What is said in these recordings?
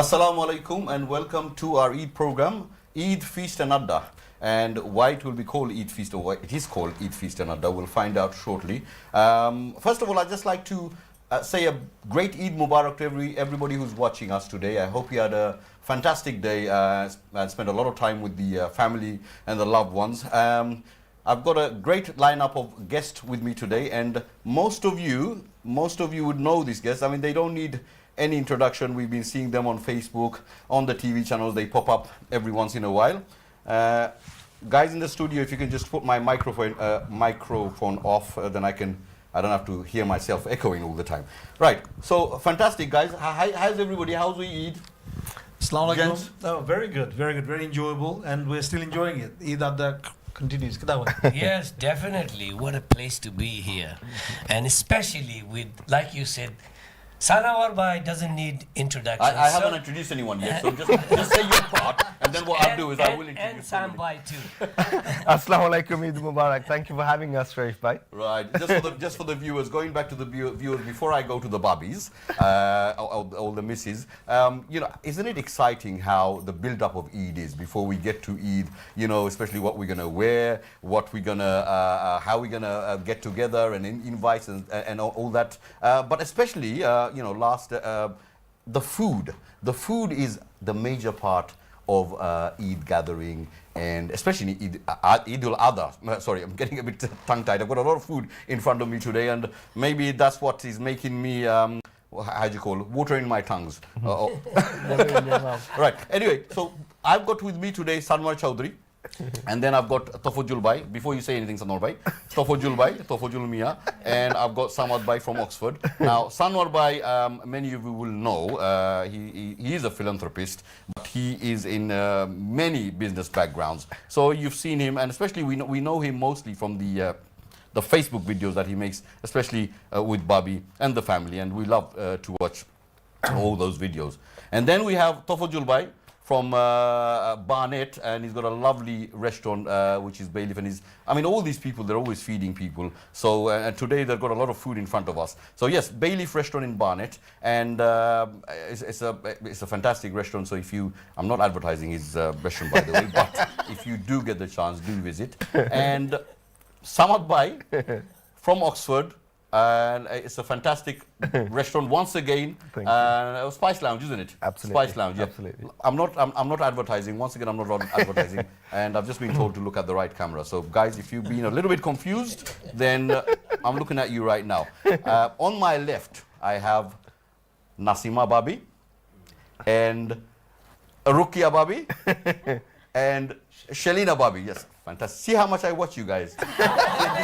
Assalamu alaikum and welcome to our Eid program, Eid Feast Adda. And why it will be called Eid Feast, or why it is called Eid Feast Adda, we'll find out shortly. First of all, I'd just like to say a great Eid Mubarak to everybody who's watching us today. I hope you had a fantastic day and spent a lot of time with the family and the loved ones. I've got a great lineup of guests with me today, and most of you would know these guests. I mean, they don't need any introduction. We've been seeing them on Facebook, on the TV channels. They pop up every once in a while. Guys in the studio, if you can just put my microphone off, then I don't have to hear myself echoing all the time. Right, so fantastic, guys. How's everybody? How's we Eid? Assalamu alaikum. Oh, very good, very enjoyable, and we're still enjoying it. Eid Adda continues. Yes, definitely. What a place to be here. And especially with, like you said, Sanawar Bhai doesn't need introduction. I haven't introduced anyone yet, so just say your part, and then what I'll do is I will introduce and Sam Bhai too. Assalamu alaikum, Eid Mubarak. Thank you for having us, Sharif Bhai. Right, just for the viewers, going back to the viewers before I go to the Babis, all the misses, isn't it exciting how the build-up of Eid is before we get to Eid, especially what we're going to wear, what we're going to, how we're going to get together and invites and all that, but especially, the food. The food is the major part of Eid gathering, and especially Eid al-Adha. Sorry, I'm getting a bit tongue-tied. I've got a lot of food in front of me today, and maybe that's what is making me, water in my tongues. Right, anyway, so I've got with me today Sanwar Chowdhury. And then I've got Tofojul Bhai. Before you say anything, Sanwar Bhai, Tofojul Bhai, Tofojul Mia, and I've got Samad Bhai from Oxford. Now, Sanwar Bhai, many of you will know, he is a philanthropist, but he is in many business backgrounds. So you've seen him, and especially we know him mostly from the Facebook videos that he makes, especially with Bobby and the family, and we love to watch all those videos. And then we have Tofojul Bhai from Barnet, and he's got a lovely restaurant which is Bailiff, and all these people, they're always feeding people. So and today they've got a lot of food in front of us. So yes, Bailiff restaurant in Barnet, and it's a fantastic restaurant. So I'm not advertising his restaurant, by the way, but if you do get the chance, do visit. And Samad Bhai from Oxford. And it's a fantastic restaurant once again. Spice Lounge, isn't it? Absolutely. Spice Lounge, yeah. Absolutely. I'm not advertising. Once again, I'm not advertising, and I've just been told to look at the right camera. So, guys, if you've been a little bit confused, then I'm looking at you right now. On my left, I have Nasima Babi and Rukia Babi and Shelina Babi. Yes. Fantastic. See how much I watch you guys.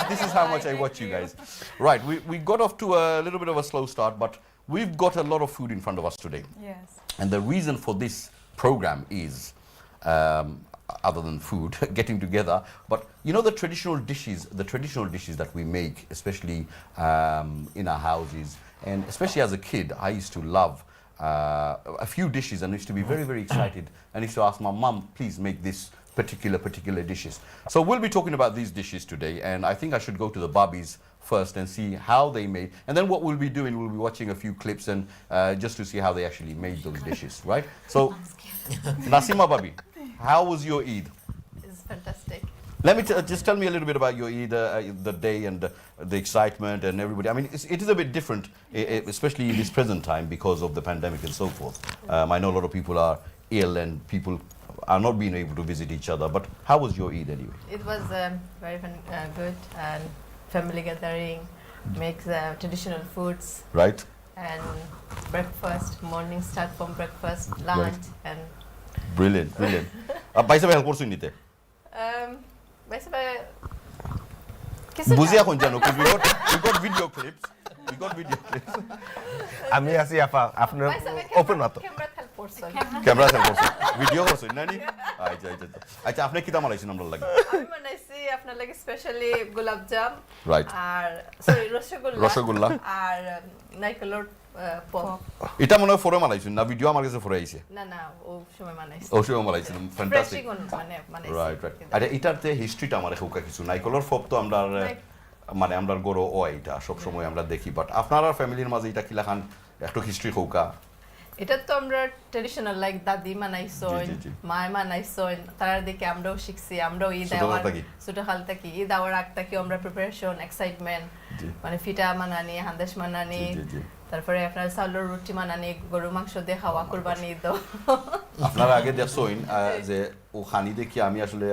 This is how much I watch you guys. Right, we got off to a little bit of a slow start, but we've got a lot of food in front of us today. Yes. And the reason for this program is, other than food, getting together, but the traditional dishes that we make, especially in our houses, and especially as a kid, I used to love a few dishes, and I used to be very, very excited, and I used to ask my mum, please make this particular dishes. So we'll be talking about these dishes today, and I think I should go to the Babis first and see how they made, and then what we'll be doing, we'll be watching a few clips and just to see how they actually made those dishes, right? So, Nasima Babi, how was your Eid? It's fantastic. Let me just tell me a little bit about your Eid, the day and the excitement and everybody. I mean, it is a bit different, especially in this present time because of the pandemic and so forth. I know a lot of people are ill and people are not being able to visit each other, but how was your Eid anyway? It was very good, and family gathering, makes traditional foods. Right. And breakfast, morning start from breakfast, lunch, Right. and... Brilliant. Paisa help korছো নিতে? বুঝি এখন জানো, because we got video clips. আমি আছি আপনার open মাত্র camera help করছো, video করছো নানি? আচ্ছা আপনি কি দামালাইছেন আমরা লাগে? আমি বানাইছি আপনার লাগে স্পেশালি গোলাপ জাম, রাইট, আর সরি রসগোল্লা আর নাইকলর পপ। এটা মনে হয় ফোরে মালাইছেন না? ভিডিও আমার কাছে ফোরে আইছে। না ও সময় মানাইছি। ও সময় মালাইছেন, ফ্যান্টাস্টিক। মানাইছি। রাইট। আচ্ছা এটাতে হিস্ট্রিটা আমার হুকা কিছু নাইকলর পপ তো আমরা আমরা গরো ও এটা সব সময় আমরা দেখি, বাট আপনারা ফ্যামিলির মাঝে এটা কিলা খান একটু হিস্ট্রি হুকা। এটা তো আমরা ট্রেডিশনাল লাইক দাদি মানাইছন জি, জি। মায় মানাইছন তার দিকে আমরাও শিখছি আমরাও ঈদ ছোটবেলা আওয়ার থাকি। ছোট হাল থাকি ঈদ আওয়ার আগ থাকি আমরা প্রিপারেশন এক্সাইটমেন্ট জি। মানে ফিটা মানানি হান্দাস মানানি জি, জি। তারপরে আপনার চাউলের রুটি মানানি গরু মাংস দিয়ে খাওয়া কুরবানি ঈদ আপনারা আগে দেখছেন যে ও খানি দেখি আমি আসলে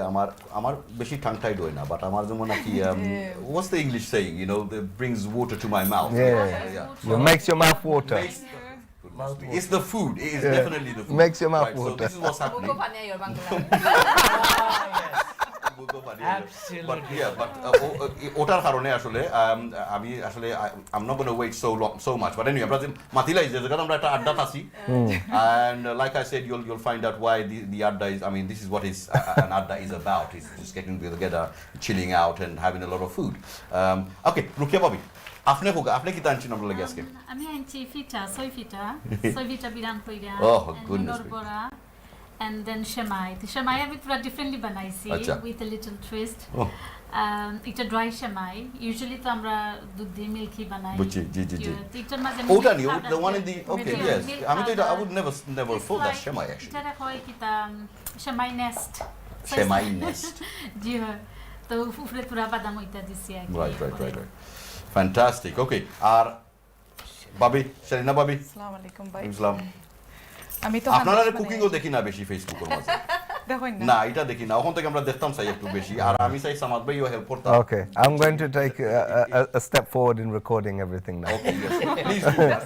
আমার বেশি ঠাং টাইড হয় না বাট আমার যেমন নাকি what's the English saying you know that brings water to my mouth Yeah. It makes your mouth water. It's the food. It is Yeah. definitely the food. Makes your mouth So water. this is what's happening. বুকো পানি আইও Bangla Absolutely. But ওটার কারণে আসলে আমি আসলে I'm not going to wait so much. But anyway, আমরা যে মাতিলা যে জায়গায় আমরা একটা আড্ডা আছি and like I said you'll find out why the adda is I mean this is what is an adda is about. It's just getting together, chilling out and having a lot of food. Okay, Rukia Bobby. আপনি কি টানছেন আমরা লাগে আজকে? আমি আনছি ফিটা সই ফিটা বিরান কইরা Oh, goodness me. বড়া and then shemai the shemai আমি পুরো ডিফারেন্টলি বানাইছি আচ্ছা। with a little twist Oh. এটা ড্রাই shemai usually তো আমরা দুধ দিয়ে মিল্কি বানাই বুঝছি, জি, জি, জি। এটার মাঝে ওটা milk নি powder the one in দিয়ে- the okay milk yes আমি তো এটা I powder। would never It's thought that like- shemai actually এটা হয় কি তা shemai nest shemai nest জি হ্যাঁ তো উপরে পুরা বাদাম ওইটা দিছি আর কি। right fantastic okay আর বাবি শালিনা বাবি আসসালামু আলাইকুম ভাই ইসলাম আমি তো আপনারা হান্দাস কুকিং ও বানাই। দেখি না বেশি ফেসবুকের মাঝে দেখুন না না এটা দেখি না ওখান থেকে আমরা দেখতাম চাই একটু বেশি আর আমি চাই সামাদ ভাইও হেল্প করতাম Okay, I'm going to take a step forward in recording everything now. okay yes please do that.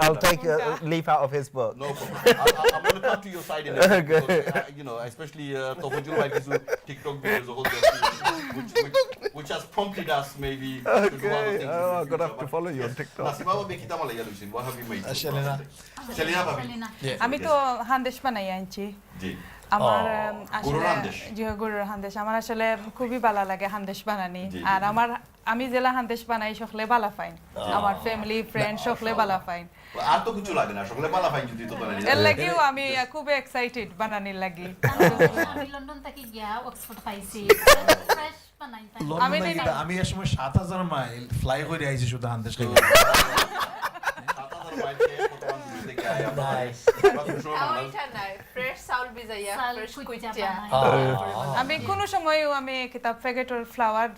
I'll take a leaf out of his book. No problem. I'm going to come to your side in a minute because, you know, especially Tofujul might do TikTok videos of all this, which has prompted us maybe to do other Okay, things. oh, in I'm the going to future. have to follow you on TikTok. Nasima wa bekita malaya Lucian. What have you made? Shelina. Shelina babi. Selena। আমি তো হান্দেশ বানাই আনছি Ji. আমার গরুর আসলে হান্দেশ। জি গরুর হান্দেশ আমার আসলে খুবই ভালো লাগে হান্দেশ বানানি জি, জি, আর জি। আমি জেলা হান্দেশ বানাই সকলে ভালো পাইন আমার ফ্যামিলি ফ্রেন্ড সকলে ভালো পাইন আর তো কিছু লাগে না সকলে পালা ফাইন যদি তো বানাই এর লাগিও আমি খুব এক্সাইটেড বানানির লাগি আমি লন্ডন থেকে গিয়া অক্সফোর্ড পাইছি ফ্রেশ বানাই তাই। আমি লন্ডন নেই থেকে না। আমি এক সময় 7000 মাইল ফ্লাই করে আইছি শুধু হান্দেশ খাই Nice. আওইটা নাই ফ্রেশ চাউল ভিজাইয়া চাল ফ্রেশ কুইচা কুইচা বানাই। আমি কোনো সময়ও আমি কিতাব প্যাকেটের ফ্লাওয়ার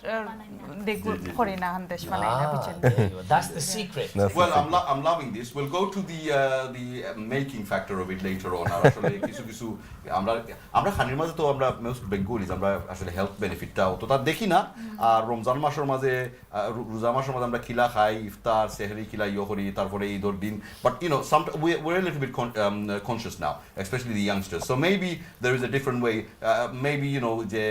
দেখব জি, জি, জি। করি না হান্দেশ বানাই না বুঝছেন there you go. That's the secret. That's the Well, thing. I'm loving this. We'll go to the making factor of it later on. আর আসলে কিছু আমরা খানির মাঝে তো আমরা মোস্ট বেঙ্গলিজ আমরা আসলে হেলথ বেনিফিটটা অতটা দেখি না আর রমজান মাসের মাঝে রোজা মাসের মাঝে আমরা খিলা খাই ইফতার সেহরি খিলা ইয়ে করি তারপরে ঈদের দিন but you know we're a little bit conscious now especially the youngsters so maybe there is a different way maybe you know যে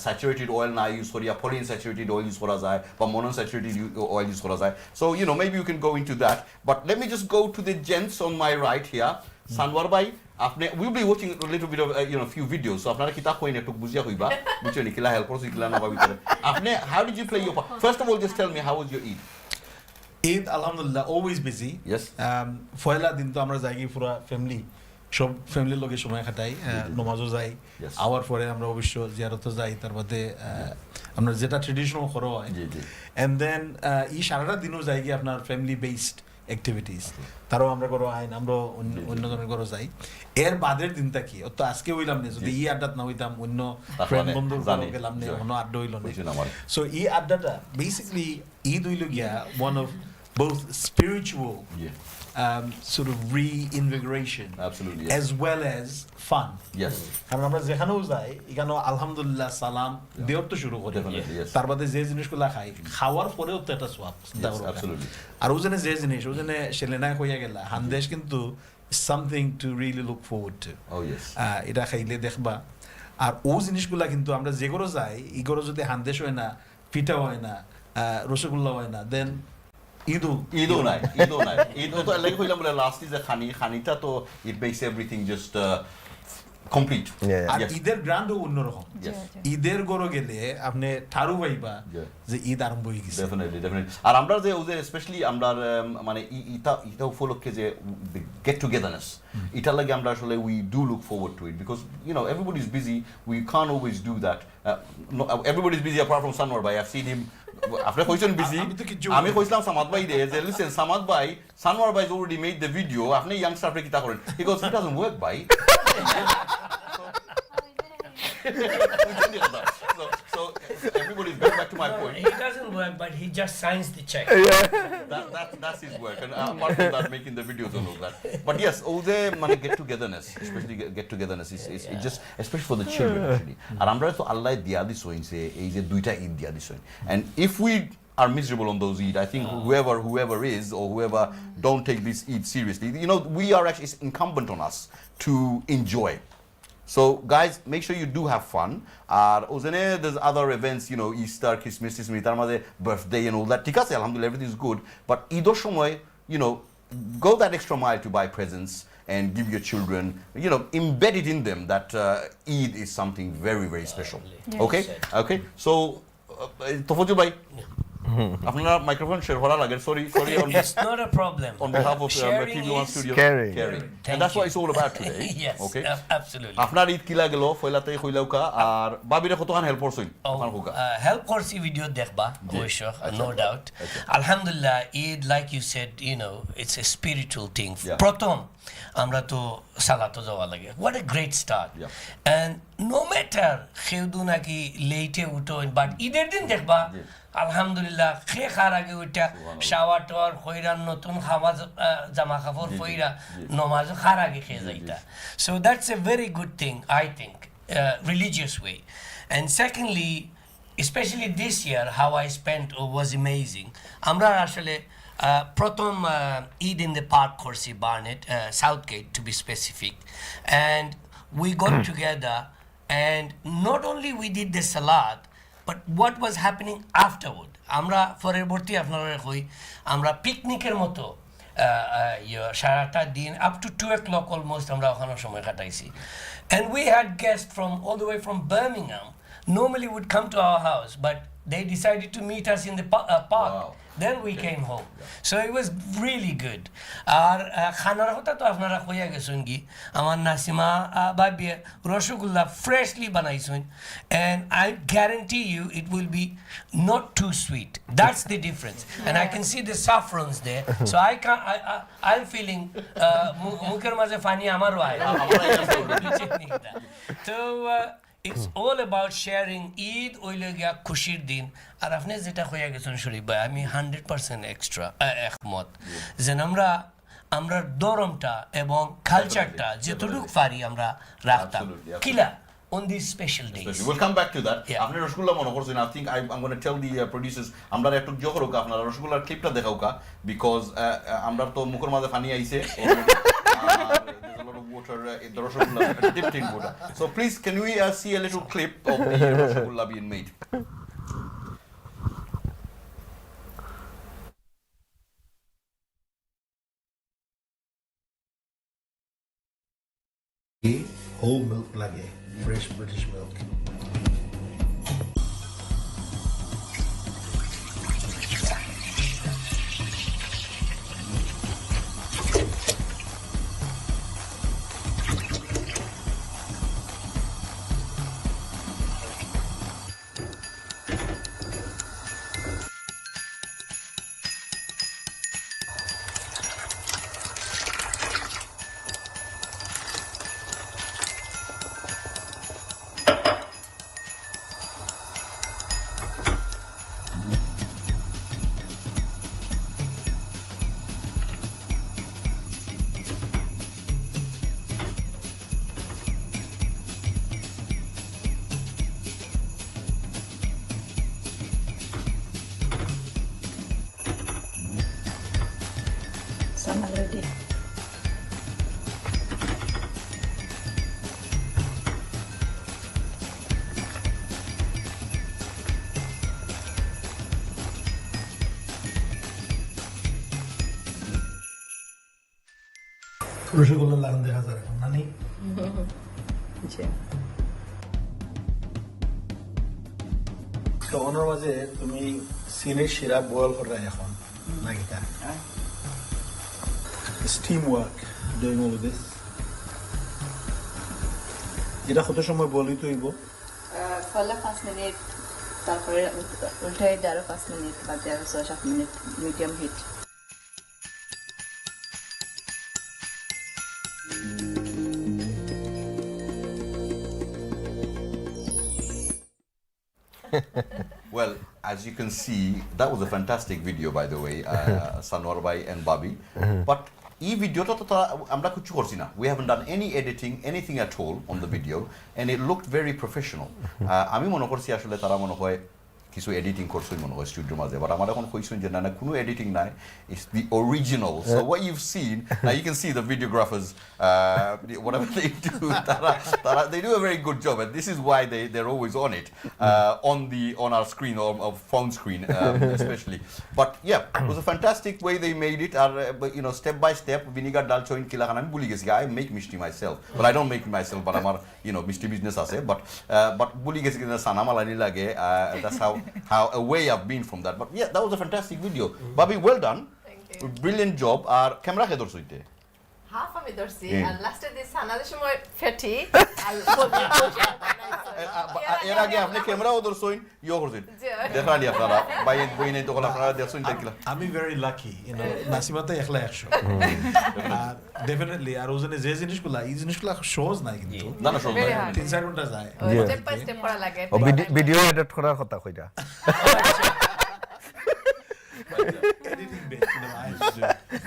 saturated oil না ইউজ করি polyunsaturated oil ইউজ করা যায় বা monounsaturated oil ইউজ করা যায় so you know maybe you can go into that but let me just go to the gents on my right here Sanwar bhai আপনি we'll be watching a little bit of you know few videos so আপনারা কিতা coin একটু বুঝিয়া কইবা বুঝছেন কিলা help করছি কিলা না ভাবি করে আপনি how did you play your part first of all just tell me how was your Eid Eid আলহামদুলিল্লাহ অলওয়েজ বিজি Yes. পয়লা দিন তো আমরা যাই পুরা ফ্যামিলি সব ফ্যামিলির লোকের সময় কাটাই নমাজও যাই Yes. আওয়ার পরে আমরা অবশ্য জিয়ারতও যাই তার মধ্যে আমরা যেটা ট্রেডিশনাল করা হয় জি জি এন্ড দেন এই সারাটা দিনও যাই গিয়ে আপনার ফ্যামিলি বেসড অ্যাক্টিভিটিস তারও আমরা করো আইন আমরা অন্য ধরনের করো যাই এর বাদের দিনটা কি তো আজকে হইলাম না যদি এই আড্ডাত না হইতাম অন্য ফ্রেন্ড বন্ধুর জানি, ঘরে গেলাম না sure. অন্য আড্ডা হইল না বুঝছেন আমার সো এই আড্ডাটা বেসিক্যালি ঈদ হইল গিয়া one of both spiritual yeah sort of reinvigoration absolutely yes. as well as fun yes কারণ আমরা যেখানেও যাই এখানেও আলহামদুলিল্লাহ সালাম দেওয়ার তো শুরু করি Definitely, yes. তার বাদে যে জিনিসগুলা খাই খাওয়ার পরেও তো একটা সোয়াব Yes, absolutely. আর ওজনে যে জিনিস ওজনে সেলেনায় হইয়া গেলা হান্দেশ কিন্তু something to really look forward to oh yes এটা খাইলে দেখবা আর ও জিনিসগুলা কিন্তু আমরা যে গরো যাই এই গরো যদি হান্দেশ হয় না পিঠা হয় না রসগোল্লা হয় না দেন ঈদও ঈদও নাই ঈদ তো লাইক হইলাম বলে লাস্ট ইজ খানিটা তো it makes everything just complete Yeah. আর Yes. ঈদের গ্রান্ডও অন্যরকম Yes. ঈদের গরো গেলে আপনি ঠারু পাইবা Yeah. যে ঈদ আরম্ভ হয়ে গেছে definitely আর আমরা যে ওদের স্পেশালি আমরা মানে এটা উপলক্ষে যে গেট টুগেদারনেস এটা লাগে আমরা আসলে we do look forward to it because you know everybody is busy we can't always do that everybody is busy apart from Sanwar bhai I've seen him আপনি কইছেন বিজি আমি তো কিচ্ছু আমি কইছিলাম সামাদ ভাই রে যে লিসেন সামাদ ভাই সানোয়ার ভাই already made the video আপনি youngster আপনি কিটা করেন he goes it doesn't work ভাই so everybody's going back to my point He doesn't work, but he just signs the check. that's his work and apart from that making the videos and all that but yes all the money get togetherness especially get togetherness is it just especially for the children actually আর আমরা তো আল্লাহ দিয়া দিছ হইছে এই যে দুইটা ঈদ দিয়া দিছ and if we are miserable on those Eid I think whoever is or whoever don't take this Eid seriously you know we are actually it's incumbent on us to enjoy. So guys, make sure you do have fun. There's other events, you know, Easter, Christmas, birthday and all that. Tika se, alhamdulillah, everything is good. But Eidor shomoy, you know, go that extra mile to buy presents and give your children, you know, embed it in them that Eid is something very, very special. Yeah. Okay? Okay? So, Tofojul bhai, আপনারা microphone share করা লাগে sorry on It's not a problem. behalf of Sharing TV1 is- Studio Caring. Thank and that's what you. it's all about today. Yes, Okay? absolutely. আপনার ঈদ কিলা গেল ফয়লাতে কইলাউকা আর বাবিরে কতখান help করছইন আপনার হুকা Help করছি video দেখবা অবশ্য no doubt. Alhamdulillah, Eid, like you said, you know, it's a spiritual thing. Yeah. প্রথম আমরা তো সালাতো যাওয়া লাগে. What a great start. Yeah. And no matter খেউদু নাকি লেটে উঠো বাট ঈদের দিন দেখবা আলহামদুলিল্লাহ খে খার আগে ওইটা শাওয়ার টাওয়ার কইরা নতুন খাওয়া জামা কাপড় পইরা নমাজ খার আগে খেয়ে যাইতা so that's a very good thing I think religious way and secondly especially this year how I spent was amazing আমরা আসলে প্রথম Eid in the park করছি Barnet Southgate to be specific and we got together and not only we did the salat but what was happening afterward আমরা পরবর্তী আপনারা কই আমরা পিকনিকের মতো সারাটা দিন up to 2 o'clock almost আমরা ওখানে সময় কাটাইছি and we had guests from all the way from Birmingham normally would come to our house but they decided to meet us in the park. Wow. Then we came home. So it was really good. আর খানার কথা তো আপনারা কইয়া গেছেন কি আমার নাসিমা বাবি rasgulla freshly বানাইছেন and I guarantee you it will be not too sweet. That's the difference. And I can see the saffrons there. So I'm feeling মুখের মাঝে পানি আমারও আয় তো it's all about sharing Eid ওইলে গিয়া খুশির দিন আর আপনি যেটা কইয়া গেছেন শরীফ ভাই আমি 100% এক্সট্রা একমত যে আমরা দরমটা এবং কালচারটা যতটুকু পারি আমরা রাখতাম Absolutely. কিলা on these special days. We'll come back to that. Yeah. আপনি রসগোল্লা মনে করছেন I think I'm going to tell the producers আমরা একটু জোর হোক আপনারা রসগোল্লার ক্লিপটা দেখাওকা because আমরা তো মুখের মাঝে পানি আইছে there's a lot of water the rosgulla dipped in water. So please can we see a little clip of the rosgulla being made? whole milk লাগে fresh British milk Some already. Rasgulla লাগান দেখা যায় এখন নানি তো ওনার মাঝে তুমি সিনের শিরা বয়েল করে এখন নাকিটা steam work doing all this এটা কত সময় বলি তো হইব Falla 5 minutes তারপরে উল্টাই দিয়ে আরো 5 মিনিট বাদে আরো 6-7 minute medium heat. Well, as you can see, that was a fantastic video, by the way, Sanwar Bhai and Bobby. But এই ভিডিওটা তো আমরা কিছু করছি না. We haven't done any editing, anything at all on the video, and it looked very professional. আমি মনে করছি আসলে তারা মনে হয় কিছু এডিটিং করছই মনে হয় স্টুডিওর মাঝে, বাট আমার এখন কইছেন যে না কোনো এডিটিং নাই, it's the original. So what you've seen, now you can see the videographers, whatever they do, they do a very good job, and this is why they're always on it, on our screen or phone screen, especially. But yeah, it was a fantastic way they made it. Step by step, vinegar dal choin kila khan ami buli gesi. I make mishti myself, but I don't make it myself. But amar mishti business ase. But buli gesi kina sana malani lage. That's how away I've been from that. But yeah, that was a fantastic video. Bobby, well done. Thank you. Brilliant job. Our camera ke dorso ite. Half আমি ধরছি হুম। আর লাস্টে দিয়ে সানাদের সময় fatty আর এর আগে আপনি ক্যামেরাও ধরছইন ইও করছেন জি। দেখালি আপনারা বই নাই তখন আপনারা দেখছইন তাইলা আমি ভেরি লাকি নাসিমা তো একলা 100 আর ডেফিনেটলি আর ওজনে যে জিনিসগুলা এই জিনিসগুলা সহজ নাই কিন্তু না না সব Very hard. 3-4 ঘন্টা যায় স্টেপ বাই স্টেপ করা লাগে ভিডিও এডিট করার কথা কইরা editing bit, I have to do,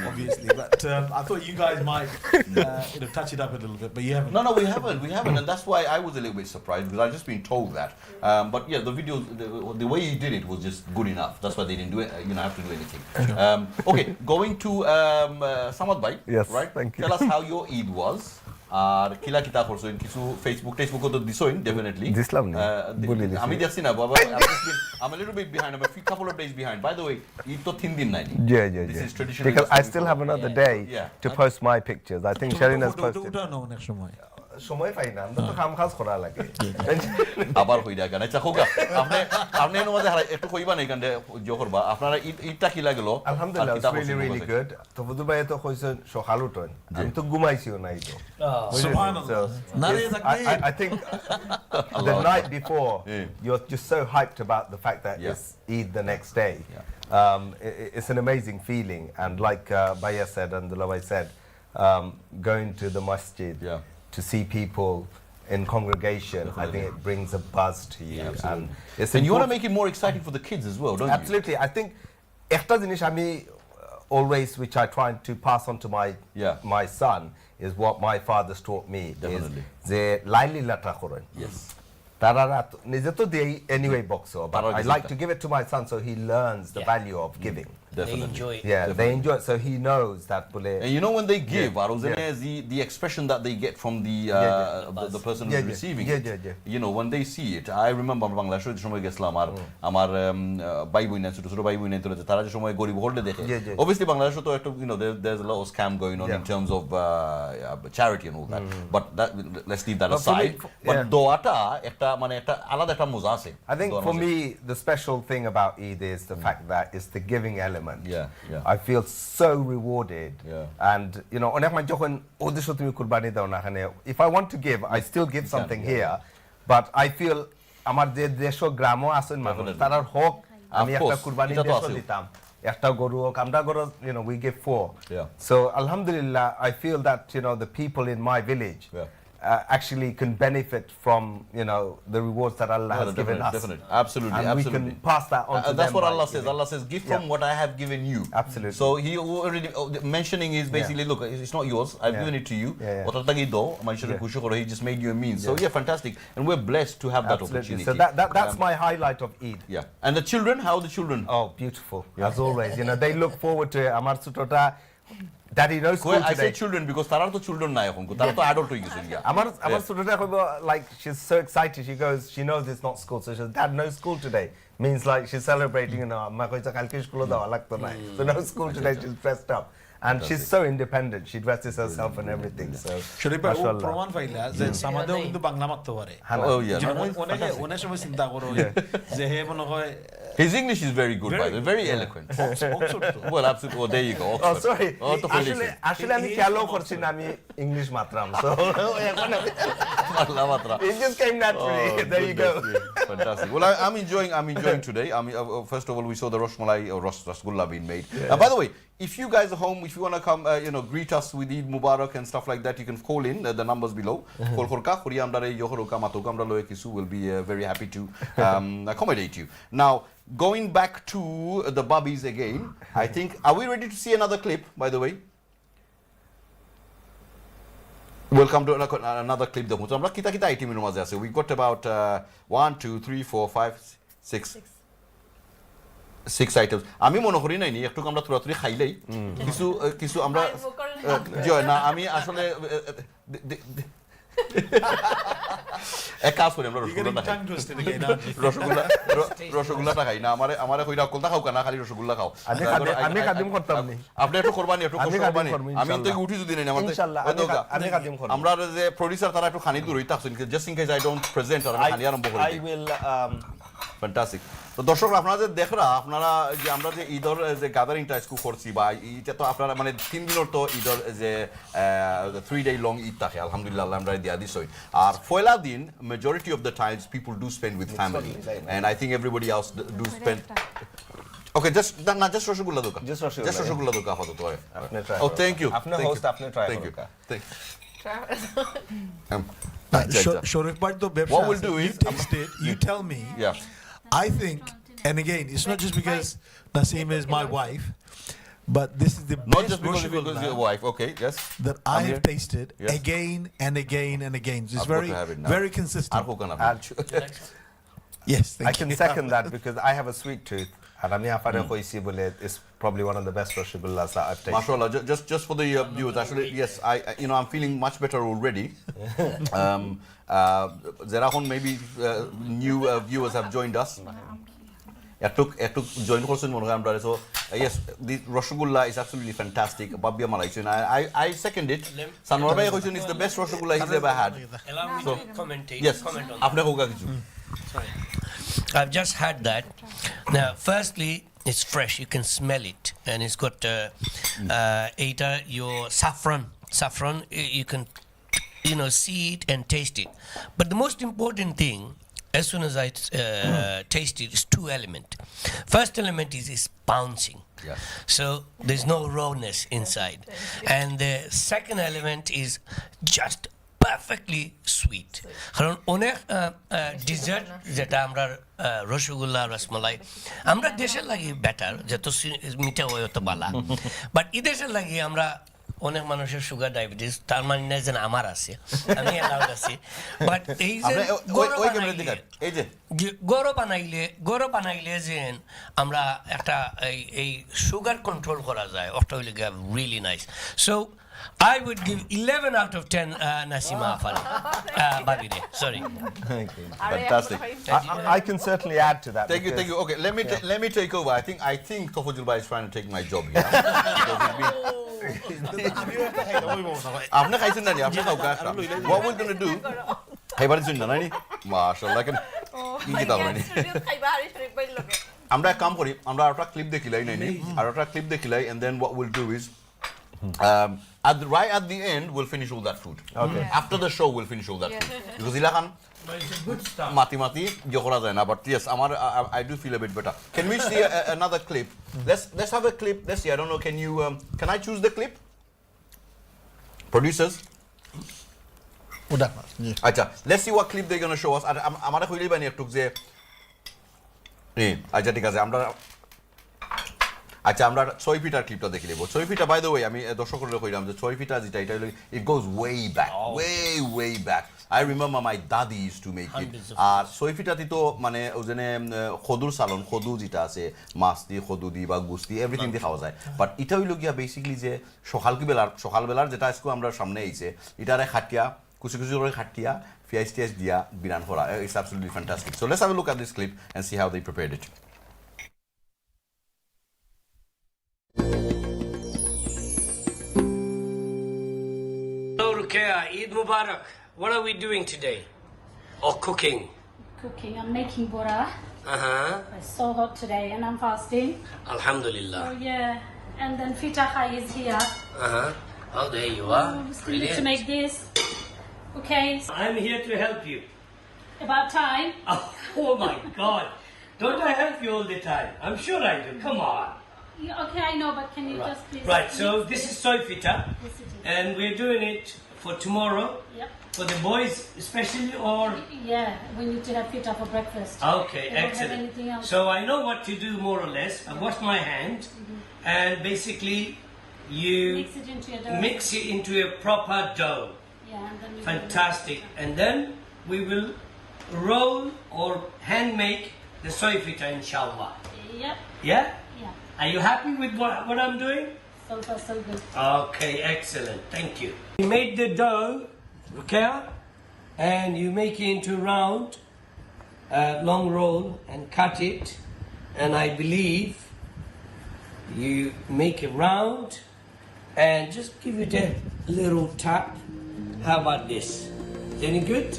obviously. But I thought you guys might touch it up a little bit, but you haven't. No, we haven't, and that's why I was a little bit surprised because I've just been told that. But yeah, the video, the way he did it was just good enough. That's why they didn't do it. Have to do anything. Okay, going to Samad Bhai. Yes, right. thank you. Tell us how your Eid was. আর কিলা কিতা করছইন কিছু Facebook তো দিছইন definitely দিছলাম নি বলি দিছি আমি দেখছি না বাবা I'm a little bit behind. I'm a couple of days behind. By the way, Eid to 3 din নাই yeah This is traditional because I Islamic still food. have another day Yeah. to post my pictures. I think Sharin has posted ওটা নাও next সময় সময় পাই না আমরা তো কাম কাজ করা লাগে আবার হইরা গান আচ্ছা হোগা আপনি এর মধ্যে একটু কইবা না কান্দে জো করবা আপনারা ঈদটা কি লাগলো আলহামদুলিল্লাহ it's really good তো বুদু ভাই তো কইছেন সকাল উঠেন আমি তো ঘুমাইছিও নাই তো সুবহানাল্লাহ নারে তাকবীর I think the night before Yeah. you're just so hyped about the fact that Yeah. it's Eid the next day. It's an amazing feeling, and like Baya said and Dulawai said, going to the masjid Yeah. to see people in congregation, I think it brings a buzz to you, and it's And you want to important- make it more exciting for the kids as well, don't Absolutely. I think একটা জিনিস আমি always which I try to pass on to Yeah. my son is what my father's taught me Definitely. is যে লাইলি লাটা করেন you? Yes. তারা নিজে তো দেই anyway box but তারাও I দিছে like এটা। to give it to my son so he learns the Yeah. value of giving. They Definitely. enjoy it. Yeah, they enjoy it so he knows that bole And you know when they give, Yeah. the expression that they get from the the person who's receiving it. Yeah. You know when they see it. I remember বাংলাদেশের সময় গেছিলাম আর আমার ভাই বোন ছোট ছোট ভাই বোন আছে তারা যে সময় গরিব হলে দেখে Yeah. obviously বাংলাদেশে তো একটা there's a lot of scam going on in Yeah. terms of charity and all that, but let's leave that But for me, aside. But yeah. দোয়াটা একটা মানে একটা আলাদা একটা মজা আছে I think দোয়ার for মাঝে। me the special thing about Eid is the fact that it's the giving element. Yeah. I feel so rewarded. Yeah. And you know, অনেক মানুষ যখন ওদের সাথে তুমি কুরবানি দাও না এখানে if I want to give I still give something yeah. here but I feel আমার যে দেশ ও গ্রামও আছেন মানুষ Definitely. তারার হোক আমি Of একটা course, কুরবানি এটা তো দেশ আছেও। দিতাম একটা গরু হোক আমরা গরু we give 4. Yeah. So alhamdulillah I feel that the people in my village Yeah. actually can benefit from the rewards that Allah has given us. Definitely. Absolutely. And absolutely. we can pass that on to them. That's what by Allah says. giving. Allah says, give Yeah. from what I have given you. Absolutely. So he already mentioning is basically, look, it's not yours. I've Yeah. given it to you. Yeah. He just made you a means. So yeah, fantastic. And we're blessed to have that Absolutely. opportunity. So that's my highlight of Eid. Yeah. And the children, how are the children? Oh, beautiful. As always. They look forward to it. Amar Sutota, Daddy, no school I say today. children because তারা তো children নাই এখন তারা তো adult হয়ে গেছে Amar Sutota, like, she's so excited. She knows it's not school. So she says, Dad, no school today. Means like she's celebrating, ma koisa kalke school dawa lagto nai. So no school today, she's dressed up. And she's so independent. She dresses herself and everything. So, শরীফ ভাই ও mashallah. প্রমাণ পাইলা যে সামাদেও কিন্তু বাংলা মারতে পারে Hana. Oh yeah. অনেক সময় চিন্তা করো যে হে মনে হয় His English is very good, by the way. Very eloquent. Oxford তো Well, absolutely. Oh, there you go. Oh, Oxford. sorry. Oh, to Actually, আমি খেয়ালও করছি না আমি ইংলিশ মাত্রাম। So, এখন আমি Parla matra. It just came naturally. There you go. Fantastic. Well, I'm enjoying today. I mean, first of all, we saw the Rosmalai or Rasgulla being made. By the way, if you guys are home, if you want to come, greet us with Eid Mubarak and stuff like that, you can call in. The numbers below. Call Khorka, Khuri Amdare, Yohoroka, Matoka, Amdalo Kisu will be very happy to accommodate you. Now, going back to the bubbies again, I think, are we ready to see another clip, by the way? Welcome to another clip. So, kita item in maze ase. We got about 1, 2, 3, 4, 5, 6 items. আমি মনে করি নাই একটু আমরা তুরাতুরি খাইলেই কিছু আমরা জয় না আমি আসলে এক কাজ করি আমরা রসগোল্লাটা খাই না আমারে কইরা কলতা খাও না খালি রসগোল্লা খাও আমি কাদিম করতাম নি আপনি একটু করবানি একটু করবানি আমি তো উঠি যদি নাই আমাদের ইনশাআল্লাহ আমি কাদিম করব আমরা যে প্রোডিউসার তারা একটু খানি দূরই থাকছেন just in case I don't present আর খানি আরম্ভ করি I will ফ্যান্টাস্টিক তো দর্শক আপনারা যে দেখরা আপনারা যে আমরা যে ঈদের যে গ্যাদারিংটা স্কু করছি বা এটা তো আপনারা মানে 3 দিনের তো ঈদের যে 3 day long ঈদ থাকে আলহামদুলিল্লাহ আমরা দিয়া দিছই আর পয়লা দিন majority of the times people do spend with family and I think everybody else do spend Okay, just rasgulla দোকা just রসগোল্লা দোকা আপাতত হয় আপনি ট্রাই Oh, thank you. আপনি হোস্ট আপনি try Thank you. Shorif bhai to ব্যবসা What we'll do you is- taste it, you tell me. Yeah. I think, and again, it's not just because Naseema is my wife, but this is the Not best just because your roshogulla wife. Okay, yes. that I I'm have here. tasted Yes. again and again and again. So it's I've got very, to have it now. very consistent. আর হোক না Yes, I thank can you. second that because I have a sweet tooth and আমি আপারে কইছি বলে it's probably one of the best rosogullas that I've tasted. Mashallah, just for the viewers, actually, yes, I'm feeling much better already. Zerahon, maybe new viewers have joined us. It took join করছেন মনে হয় আমরা so yes, the Rasgulla is absolutely fantastic. Babia Malaysian, I second it. Sanwar bhai কইছেন is the best Rasgulla he's ever had. Allow me to comment on আপনি হোগা কিছু Sorry. I've just had that. Now, firstly, it's fresh. You can smell it, and it's got either your saffron. You can, see it and taste it. But the most important thing, as soon as I taste it, is 2 elements. First element is bouncing. Yes. So there's no rawness inside, and the second element is just perfectly sweet. কারণ অনেক dessert যেটা আমরা রসগোল্লা রসমালাই আমরা দেশের লাগি better যত মিঠা হয় অত বালা বাট এই দেশের লাগি আমরা অনেক মানুষের সুগার ডায়াবেটিস তার মানে না যে আমার আছে আমি অ্যালাউড আছি বাট এই যে গরো বানাইলে যে আমরা একটা এই সুগার কন্ট্রোল করা যায় ওটা হইলে really nice so I would give 11 out of 10 Naseema Afal. Babide, sorry. Fantastic. I can certainly add to that. Thank you. Okay, let me take over. I think Tofojul Bhai is trying to take my job here. আপনি খাইছেন না আপনি খাও কাটা what we're going to do খাইবার জন্য না নি মাশাআল্লাহ কেন কি দাও না আমরা এক কাম করি আমরা আরেকটা ক্লিপ দেখিলাই নাই আর একটা clip দেখিলাই and then what we'll do is right at the end we'll finish all that food. Okay. After the show we'll finish all that food because ilakan mati jokora যায় না but yes I do feel a bit better. Can we see another clip? Let's have a clip. Let's see. I don't know, can I choose the clip? Producers? Acha, let's see what clip they're going to show us. Amara কইলেই বানি একটু যে আচ্ছা ঠিক আছে আমরা 6 fitter ক্লিপটা দেখে নেব 6 ফিটা বাই দ্য ওয়ে আমি দর্শকদের কইলাম যে 6 ফিটা যেটা এটা it goes way back way back. I remember my daddy used to make it. আর 6 ফিটাতে তো মানে ওজনে খদুর সালন খদু যেটা আছে মাছ দিয়ে খদু দি বা গুস্তি এভরিথিং দিয়ে খাওয়া যায় বাট এটা হইলো গিয়া বেসিক্যালি যে সকালবেলার যেটা আজকে আমরা সামনে আইছে এটারে খাটিয়া কুচি করে খাটিয়া পিয়াজ দিয়া বিরান করা it's absolutely fantastic. So let's have a look at this clip and see how they prepared it. Eid Mubarak. What are we doing today? Or cooking? Cooking. I'm making bora. It's so hot today and I'm fasting. Alhamdulillah. So yeah. And then fita khai is here. Oh, there you are. We need to make this. Okay, I'm here to help you. about time. Oh my God. Don't I help you all the time? I'm sure I do. Come on. Okay, I know, but can you just please... Right, so this is soy fita, Yes, it is. and we're doing it for tomorrow, Yep. for the boys especially, or... Yeah, we need to have fita for breakfast. Okay, They don't have excellent. anything else. So I know what to do more or less. I wash my hand, and basically you Mix it into your dough. mix it into a proper dough. Yeah, and then we Fantastic. And then we will roll or hand make the soy fita, inshallah. Yep, Yeah? yeah. Are you happy with what I'm doing? So far, so good. Okay, excellent. Thank you. You made the dough, okay? And you make it into round, long roll, and cut it. And I believe you make it round and just give it a little tap. How about this? Any good?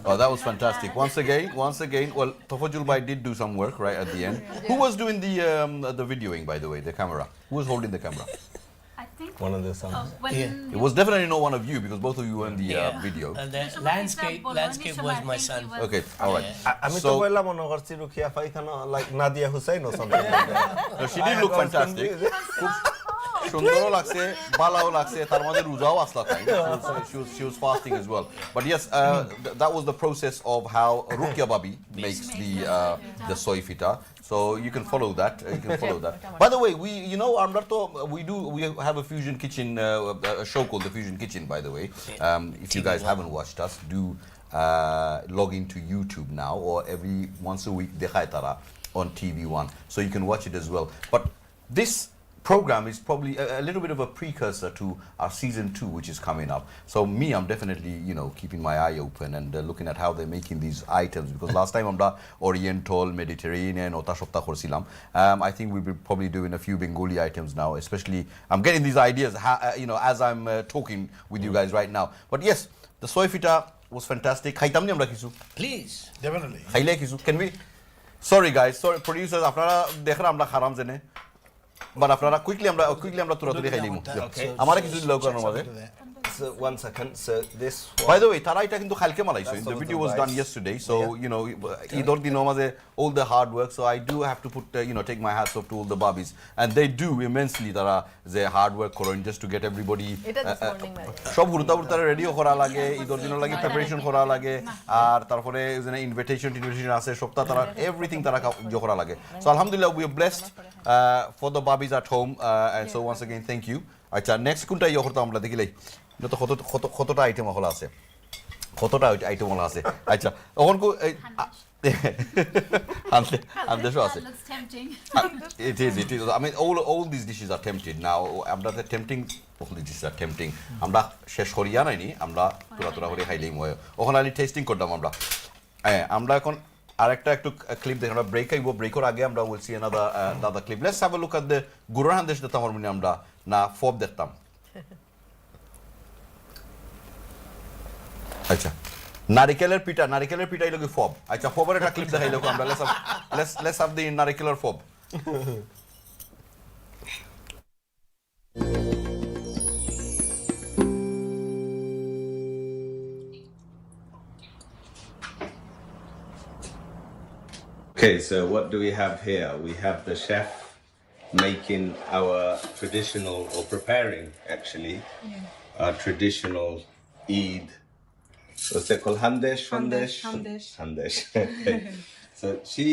Oh, that was fantastic. Once again, well, Tofajul Bhai did do some work right at the end. Who was doing the videoing, by the way, the camera? Who was holding the camera? I think One of the songs. when It was definitely not one of you because both of you were in the video. The landscape was my son. Okay, all right. আমি তো So বললাম মনে করছি রুকিয়া ফাইখানা like Nadia Hussein or something like that. no, she did look fantastic. সুন্দরও লাগছে, বালাও লাগছে, তার মধ্যে রোজাও আসলা তাই। She was fasting as well. But yes, that was the process of how Rukia Babi makes the soy fita. So you can follow that. By the way, we have a fusion kitchen, a show called the Fusion Kitchen. By the way, if you guys haven't watched us, do log into YouTube now, or every once a week Dekhai Tara on TV1, so you can watch it as well. But this program is probably a little bit of a precursor to our season 2, which is coming up. So me, I'm definitely, keeping my eye open and looking at how they're making these items, because last time I'm Oriental, Mediterranean, ota shopta korsilam. I think we'll be probably doing a few Bengali items now, especially I'm getting these ideas, as I'm talking with you guys right now. But yes, the soy fita was fantastic. Khaitam ni amra kisu. Please. Definitely. Khaile kisu. Can we? Sorry guys, producers, আপনারা দেখরা আমরা খারাম জেনে। But আপনারা quickly আমরা তুরাতুরি খাইলিমু। আমারে কিছু দিল করার মাঝে। So 1 second. So this one. By the way, তারা এটা কিন্তু কালকে মালাইছো. The video was done yesterday. So, ঈদর দিনের মাঝে all the hard work. So I do have to put take my hats off to all the Barbies, and they do immensely তারা যে hard work করেন just to get everybody এটা this morning ভাই সব হুরতা radio করা লাগে, ঈদর দিনের লাগে প্রিপারেশন করা লাগে, আর তারপরে যেন ইনভিটেশন আছে সবটা তারা এভরিথিং তারা করা লাগে। So alhamdulillah, we are blessed for the Barbies at home, and so once again thank you. আচ্ছা, নেক্সট কোনটা করতে আমরা দেখিলাই তো কতটা আইটেম হলা আছে, আচ্ছা এখন আন্দেশও আছে। looks tempting. It is. I mean, all these dishes are tempting now. আমরা tempting, all these dishes are tempting. আমরা শেষ করিয়া নাইনি, আমরা তোরা করে খাইলেই ময়। ওখানে আমি টেস্টিং করতাম আমরা এখন আরেকটা একটু ক্লিপ দেখি, আমরা ব্রেক আইব, ব্রেকের আগে আমরা বলছি another clip. Let's have a look at the গুড়ার হান্দেশ দেখতাম আমরা না ফব দেখতাম। আচ্ছা, নারিকেলের পিঠা এলো কি ফব। আচ্ছা, ফবের একটা ক্লিপ দেখাইলো আমরা। let's have the নারিকেলের ফব। Okay, so what do we have here? We have the chef making our traditional, or preparing actually, our traditional Eid. What's it called? Handesh? Handesh. So she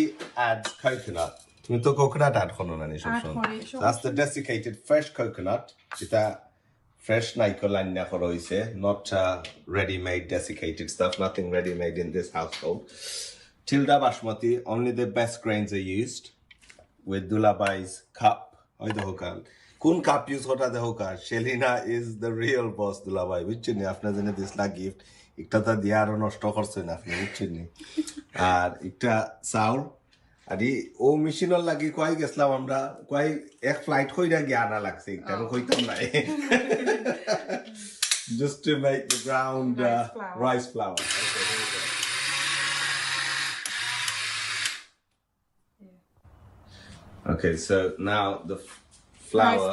adds coconut. তুমি তো coconut add করো না নি সবসময়। That's the desiccated fresh coconut. এটা fresh নাইকল আন্না করা হইছে, not ready-made desiccated stuff. Nothing ready-made in this household. Tilda Basmati, only the best grains are used. With Dulabai's cup. Oy the hokan. Kun cup use hota the hoka. Shelina is the real boss, Dulabai. Which in after this la gift. Ikta ta diaro noshto korche na afne uchini. Ar ikta saul. Adi o machine lagi koi geslam amra koi ek flight hoida gyana lagse ikta hoitam nai. Just to make the ground rice flour. Okay, here we go. Okay, so now the flour,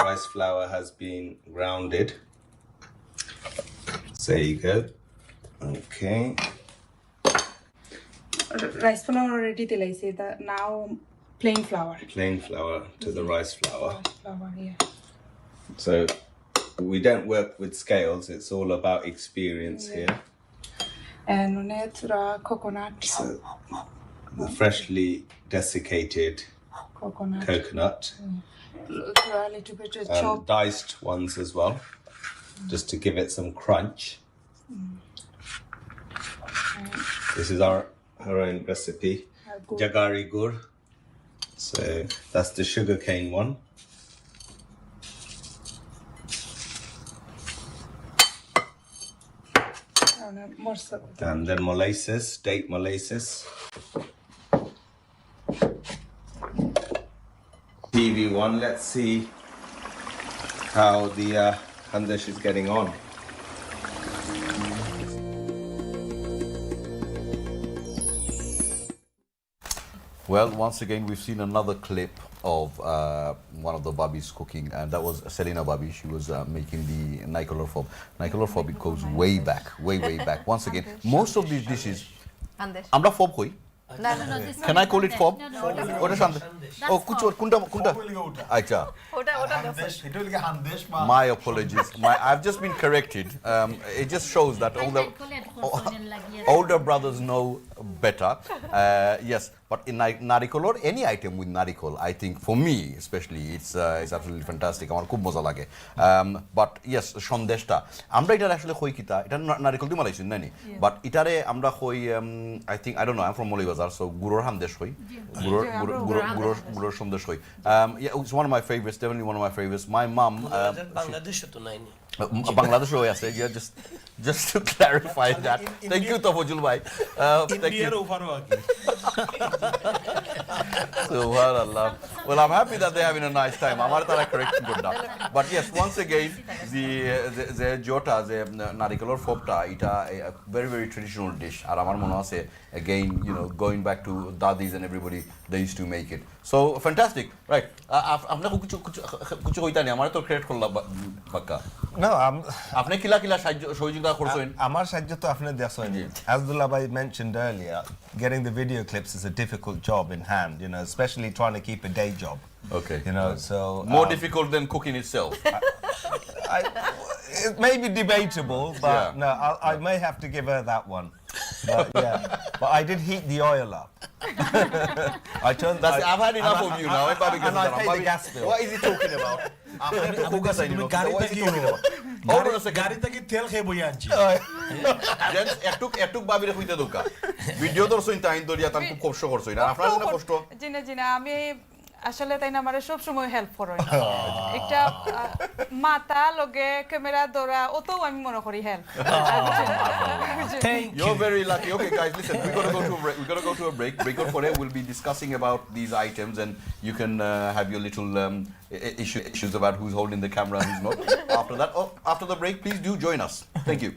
rice flour has been grounded. So there you go. Okay. Rice flour already dilated. Now plain flour. Plain flour to the rice flour. Rice flour, yeah. So we don't work with scales. It's all about experience here. And coconut. So the freshly desiccated coconut. A little bit of chopped. Diced ones as well, just to give it some crunch. This is our own recipe, jagari gur. So that's the sugarcane one. And then molasses, date molasses. TV1, let's see how the Khandesh is getting on. Well, once again, we've seen another clip of one of the Babis cooking, and that was Selina Babi. She was making the Nicolor fob. Nicolor fob, it goes way back, way back. Once again, most of these dishes, আমরা fob কই? Can I call it fob? ওটা সন্দেশ। ও কোনটা? আচ্ছা। My apologies. I've just been corrected. It just shows that older brothers know better. Yes, but in narikol or any item with narikol, I think for me especially, it's absolutely fantastic. আমার খুব মজা লাগে। But yes, সন্দেশটা আমরা এটা আসলে কই কিতা? এটা নারিকল দিয়ে বানাইছেন নানি? But এটারে আমরা কই I think I don't know. I'm from Molivazar, so গুড়র Sandesh কই। গুড়র সন্দেশ কই। Yeah, it's one of my favorites. Definitely one of my favorites. My mom. বাংলাদেশে তো নাইনি। Bangladesh oh yes, yeah, just to clarify that. Thank you, Tafojul bhai. Thank you. Subhanallah. Well, I'm happy that they're having a nice time. Amar tara correction korda. But yes, once again, the jota, the narikolor fobta, ita a very traditional dish. Ar amar mone ache again, you know, going back to dadis and everybody, they used to make it. So fantastic, right? Apna kuchu hoita ni amar to create korla bakka. No, আপনি কিলা সহযোগিতা করছেন আমার সাহায্য তো আপনি দেখছেন as Abdullah bhai mentioned earlier, getting the video clips is a difficult job in hand, you know, especially trying to keep a day job. Okay. You know, so more difficult than cooking itself. It may be debatable, but Yeah. no, I may have to give her that one. But yeah, but I did heat the oil up. I've had enough of you now. And I paid the gas bill. What is he talking about? একটুক বাবিরে হইতে দোকা video দর্শন তাইন দরিয়া তান খুব কষ্ট করছই না আপনার জন্য কষ্ট জিনা আমি আসলে তাই না আমারে সব সময় হেল্প করে একটা মাথা লগে ক্যামেরা ধরা ওতো আমি মনে করি help You're very lucky. Okay, guys, listen. We're gonna go to a break. Break for it. We'll be discussing about these items, and you can have your little issues about who's holding the camera and who's not. After the break, please do join us. Thank you.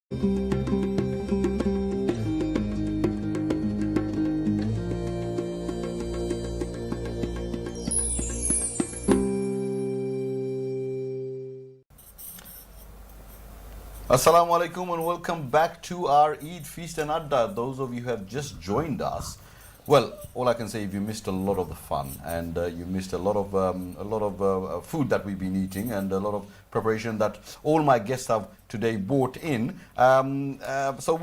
Assalamu alaikum and welcome back to our Eid Feast and Adda. Those of you who have just joined us, well, all I can say is you missed a lot of the fun and you missed a lot of food that we've been eating and a lot of preparation that all my guests have today brought in. So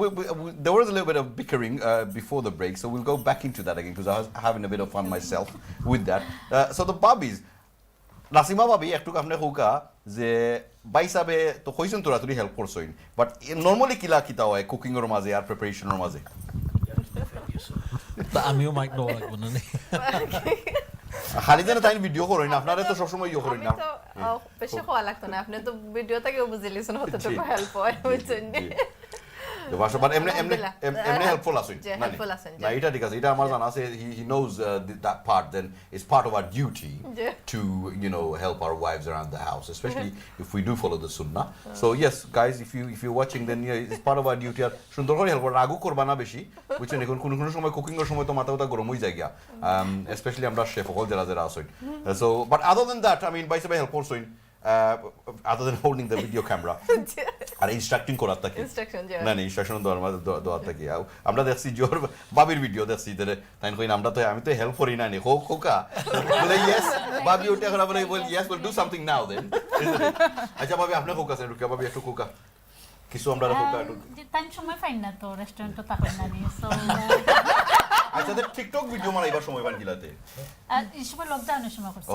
there was a little bit of bickering before the break, so we'll go back into that again because I was having a bit of fun myself with that. So the Barbies, Nasima Babi, একটু আপনি হোকা যে বাইসাবে তো কইছেন তোরা তুই help করছইন but normally কিলা কিতা হয় কুকিং এর মাঝে আর প্রিপারেশনের মাঝে তা আমিও মাইক দেওয়া লাগবে না খালি যেন তাই ভিডিও করেন আপনারা তো সবসময় ইয়ে করেন না তো বেশি খাওয়া লাগতো না আপনি তো ভিডিও থেকে বুঝিলেছেন কতটুকু হেল্প হয় বুঝছেন বাট এমনি হেল্পফুল আছেন না এটা ঠিক আছে এটা আমার জানা আছে he knows that part then it's part of our duty to you know help our wives around the house specially if we do follow the Sunnah so yes guys if you watching then it's part of our duty আর সুন্দর করে help করবা Ragu করবা না বেশি বুঝছেন এখন কোনো সময় কুকিং এর সময় তো মাথা গরম হয়ে যায় গিয়া স্পেশালি আমরা শেফ হল যারা আছেন so but other than that I mean বাইসে হেল্প করছইন other than holding the video camera আর ইনস্ট্রাক্টিং করার থাকে না ইনস্ট্রাকশন দেওয়ার থাকে আমরা দেখছি জোর বাবির ভিডিও দেখছি তাই কই আমরা তো আমি তো হেল্প করি না নি খোকা বলে ইয়েস বাবি ওটা করে বলে yes will do something now then আচ্ছা বাবি আপনি খোকা স্যার রুকিয়া বাবি একটু খোকা কিছু আমরা খোকা একটু টাইম সময় পাই না তো রেস্টুরেন্টে থাকেন না নি সো আচ্ছা তো টিকটক ভিডিও মারাইবার সময় বান গিলাতে এই সময় লকডাউনের সময় করছি